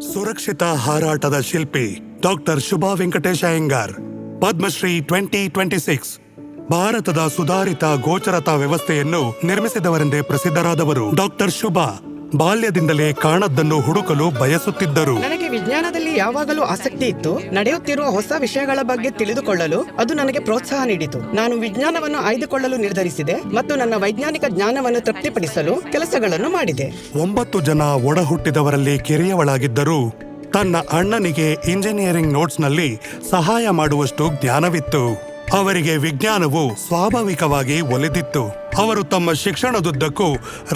ಸುರಕ್ಷಿತ ಹಾರಾಟದ ಶಿಲ್ಪಿ ಡಾಕ್ಟರ್ ಶುಭಾ ವೆಂಕಟೇಶ್ ಅಯ್ಯಂಗಾರ್, ಪದ್ಮಶ್ರೀ 2026. ಭಾರತದ ಸುಧಾರಿತ ಗೋಚರತಾ ವ್ಯವಸ್ಥೆಯನ್ನು ನಿರ್ಮಿಸಿದವರೆಂದೇ ಪ್ರಸಿದ್ಧರಾದವರು ಡಾಕ್ಟರ್ ಶುಭಾ ಬಾಲ್ಯದಿಂದಲೇ ಕಾಣದ್ದನ್ನು ಹುಡುಕಲು ಬಯಸುತ್ತಿದ್ದರು. ನನಗೆ ವಿಜ್ಞಾನದಲ್ಲಿ ಯಾವಾಗಲೂ ಆಸಕ್ತಿ ಇತ್ತು. ನಡೆಯುತ್ತಿರುವ ಹೊಸ ವಿಷಯಗಳ ಬಗ್ಗೆ ತಿಳಿದುಕೊಳ್ಳಲು ಅದು ನನಗೆ ಪ್ರೋತ್ಸಾಹ ನೀಡಿತು. ನಾನು ವಿಜ್ಞಾನವನ್ನು ಆಯ್ದುಕೊಳ್ಳಲು ನಿರ್ಧರಿಸಿದೆ ಮತ್ತು ನನ್ನ ವೈಜ್ಞಾನಿಕ ಜ್ಞಾನವನ್ನು ತೃಪ್ತಿಪಡಿಸಲು ಕೆಲಸಗಳನ್ನು ಮಾಡಿದೆ. 9 ಜನ ಒಡಹುಟ್ಟಿದವರಲ್ಲಿ ಕಿರಿಯವಳಾಗಿದ್ದರೂ ತನ್ನ ಅಣ್ಣನಿಗೆ ಇಂಜಿನಿಯರಿಂಗ್ ನೋಟ್ಸ್ನಲ್ಲಿ ಸಹಾಯ ಮಾಡುವಷ್ಟು ಜ್ಞಾನವಿತ್ತು. ಅವರಿಗೆ ವಿಜ್ಞಾನವು ಸ್ವಾಭಾವಿಕವಾಗಿ ಒಲಿದಿತ್ತು. ಅವರು ತಮ್ಮ ಶಿಕ್ಷಣದುದ್ದಕ್ಕೂ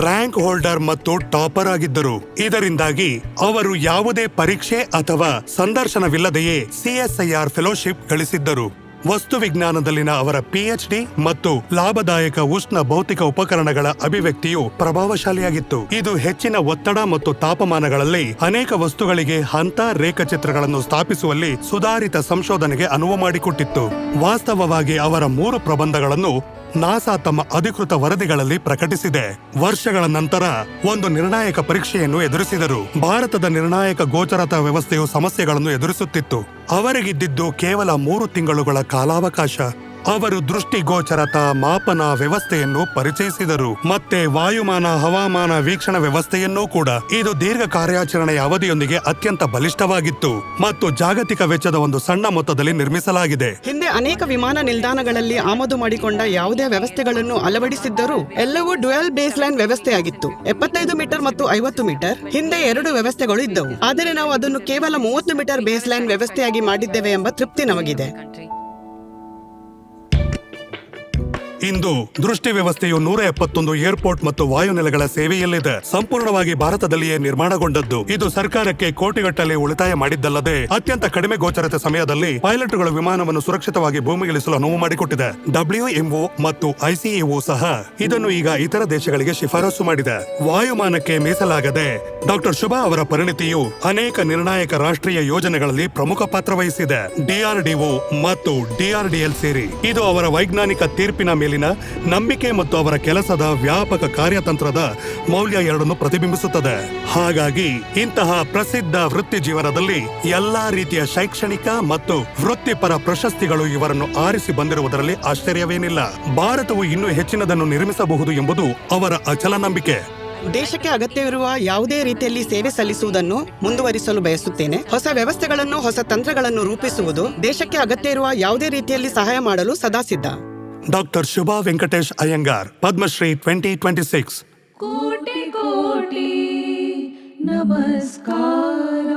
ರ್ಯಾಂಕ್ ಹೋಲ್ಡರ್ ಮತ್ತು ಟಾಪರ್ ಆಗಿದ್ದರು. ಇದರಿಂದಾಗಿ ಅವರು ಯಾವುದೇ ಪರೀಕ್ಷೆ ಅಥವಾ ಸಂದರ್ಶನವಿಲ್ಲದೆಯೇ CSIR ಫೆಲೋಶಿಪ್ ಗಳಿಸಿದ್ದರು. ವಸ್ತು ವಿಜ್ಞಾನದಲ್ಲಿನ ಅವರ PhD ಮತ್ತು ಲಾಭದಾಯಕ ಉಷ್ಣ ಭೌತಿಕ ಉಪಕರಣಗಳ ಅಭಿವ್ಯಕ್ತಿಯು ಪ್ರಭಾವಶಾಲಿಯಾಗಿತ್ತು. ಇದು ಹೆಚ್ಚಿನ ಒತ್ತಡ ಮತ್ತು ತಾಪಮಾನಗಳಲ್ಲಿ ಅನೇಕ ವಸ್ತುಗಳಿಗೆ ಹಂತ ರೇಖಾಚಿತ್ರಗಳನ್ನು ಸ್ಥಾಪಿಸುವಲ್ಲಿ ಸುಧಾರಿತ ಸಂಶೋಧನೆಗೆ ಅನುವು ಮಾಡಿಕೊಟ್ಟಿತ್ತು. ವಾಸ್ತವವಾಗಿ ಅವರ 3 ಪ್ರಬಂಧಗಳನ್ನು ನಾಸಾ ತಮ್ಮ ಅಧಿಕೃತ ವರದಿಗಳಲ್ಲಿ ಪ್ರಕಟಿಸಿದೆ. ವರ್ಷಗಳ ನಂತರ ಒಂದು ನಿರ್ಣಾಯಕ ಪರೀಕ್ಷೆಯನ್ನು ಎದುರಿಸಿದರು. ಭಾರತದ ನಿರ್ಣಾಯಕ ಗೋಚರತಾ ವ್ಯವಸ್ಥೆಯು ಸಮಸ್ಯೆಗಳನ್ನು ಎದುರಿಸುತ್ತಿತ್ತು. ಅವರಿಗಿದ್ದಿದ್ದು ಕೇವಲ 3 ತಿಂಗಳುಗಳ ಕಾಲಾವಕಾಶ. ಅವರು ದೃಷ್ಟಿಗೋಚರತಾ ಮಾಪನ ವ್ಯವಸ್ಥೆಯನ್ನು ಪರಿಚಯಿಸಿದರು, ಮತ್ತೆ ವಾಯುಮಾನ ಹವಾಮಾನ ವೀಕ್ಷಣಾ ವ್ಯವಸ್ಥೆಯನ್ನೂ ಕೂಡ. ಇದು ದೀರ್ಘ ಕಾರ್ಯಾಚರಣೆಯ ಅವಧಿಯೊಂದಿಗೆ ಅತ್ಯಂತ ಬಲಿಷ್ಠವಾಗಿತ್ತು ಮತ್ತು ಜಾಗತಿಕ ವೆಚ್ಚದ ಒಂದು ಸಣ್ಣ ಮೊತ್ತದಲ್ಲಿ ನಿರ್ಮಿಸಲಾಗಿದೆ. ಹಿಂದೆ ಅನೇಕ ವಿಮಾನ ನಿಲ್ದಾಣಗಳಲ್ಲಿ ಆಮದು ಮಾಡಿಕೊಂಡ ಯಾವುದೇ ವ್ಯವಸ್ಥೆಗಳನ್ನು ಅಳವಡಿಸಿದ್ದರೂ ಎಲ್ಲವೂ ಡ್ಯುಯಲ್ ಬೇಸ್ ಲೈನ್ ವ್ಯವಸ್ಥೆಯಾಗಿತ್ತು. 75 ಮೀಟರ್ ಮತ್ತು 50 ಮೀಟರ್ ಹಿಂದೆ 2 ವ್ಯವಸ್ಥೆಗಳು ಇದ್ದವು. ಆದರೆ ನಾವು ಅದನ್ನು ಕೇವಲ 30 ಮೀಟರ್ ಬೇಸ್ ಲೈನ್ ವ್ಯವಸ್ಥೆಯಾಗಿ ಮಾಡಿದ್ದೇವೆ ಎಂಬ ತೃಪ್ತಿ ನಮಗಿದೆ. ಇಂದು ದೃಷ್ಟಿ ವ್ಯವಸ್ಥೆಯು 171 ಏರ್ಪೋರ್ಟ್ ಮತ್ತು ವಾಯುನೆಲೆಗಳ ಸೇವೆಯಲ್ಲಿದೆ. ಸಂಪೂರ್ಣವಾಗಿ ಭಾರತದಲ್ಲಿಯೇ ನಿರ್ಮಾಣಗೊಂಡದ್ದು. ಇದು ಸರ್ಕಾರಕ್ಕೆ ಕೋಟಿಗಟ್ಟಲೆ ಉಳಿತಾಯ ಮಾಡಿದ್ದಲ್ಲದೆ ಅತ್ಯಂತ ಕಡಿಮೆ ಗೋಚರತೆ ಸಮಯದಲ್ಲಿ ಪೈಲಟ್ಗಳು ವಿಮಾನವನ್ನು ಸುರಕ್ಷಿತವಾಗಿ ಭೂಮಿಗಿಳಿಸಲು ಅನುವು ಮಾಡಿಕೊಟ್ಟಿದೆ. WMO ಮತ್ತು ICAO ಸಹ ಇದನ್ನು ಈಗ ಇತರ ದೇಶಗಳಿಗೆ ಶಿಫಾರಸು ಮಾಡಿದೆ. ವಾಯುಮಾನಕ್ಕೆ ಮೀಸಲಾಗದೆ ಡಾಕ್ಟರ್ ಶುಭಾ ಅವರ ಪರಿಣಿತಿಯು ಅನೇಕ ನಿರ್ಣಾಯಕ ರಾಷ್ಟ್ರೀಯ ಯೋಜನೆಗಳಲ್ಲಿ ಪ್ರಮುಖ ಪಾತ್ರ ವಹಿಸಿದೆ. DRDO ಮತ್ತು DRDL ಸೇರಿ ಇದು ಅವರ ವೈಜ್ಞಾನಿಕ ತೀರ್ಪಿನ ಮೇಲಿನ ನಂಬಿಕೆ ಮತ್ತು ಅವರ ಕೆಲಸದ ವ್ಯಾಪಕ ಕಾರ್ಯತಂತ್ರದ ಮೌಲ್ಯ ಎರಡನ್ನು ಪ್ರತಿಬಿಂಬಿಸುತ್ತದೆ. ಹಾಗಾಗಿ ಇಂತಹ ಪ್ರಸಿದ್ಧ ವೃತ್ತಿ ಜೀವನದಲ್ಲಿ ಎಲ್ಲಾ ರೀತಿಯ ಶೈಕ್ಷಣಿಕ ಮತ್ತು ವೃತ್ತಿಪರ ಪ್ರಶಸ್ತಿಗಳು ಇವರನ್ನು ಆರಿಸಿ ಬಂದಿರುವುದರಲ್ಲಿ ಆಶ್ಚರ್ಯವೇನಿಲ್ಲ. ಭಾರತವು ಇನ್ನೂ ಹೆಚ್ಚಿನದನ್ನು ನಿರ್ಮಿಸಬಹುದು ಎಂಬುದು ಅವರ ಅಚಲ ನಂಬಿಕೆ. ದೇಶಕ್ಕೆ ಅಗತ್ಯವಿರುವ ಯಾವುದೇ ರೀತಿಯಲ್ಲಿ ಸೇವೆ ಸಲ್ಲಿಸುವುದನ್ನು ಮುಂದುವರಿಸಲು ಬಯಸುತ್ತೇನೆ. ಹೊಸ ವ್ಯವಸ್ಥೆಗಳನ್ನು, ಹೊಸ ತಂತ್ರಗಳನ್ನು ರೂಪಿಸುವುದು, ದೇಶಕ್ಕೆ ಅಗತ್ಯ ಇರುವ ಯಾವುದೇ ರೀತಿಯಲ್ಲಿ ಸಹಾಯ ಮಾಡಲು ಸದಾ ಸಿದ್ಧ. ಡಾಕ್ಟರ್ ಶುಭಾ ವೆಂಕಟೇಶ್ ಅಯ್ಯಂಗಾರ್, ಪದ್ಮಶ್ರೀ 2026. ಕೋಟಿ ಕೋಟಿ ನಮಸ್ಕಾರ.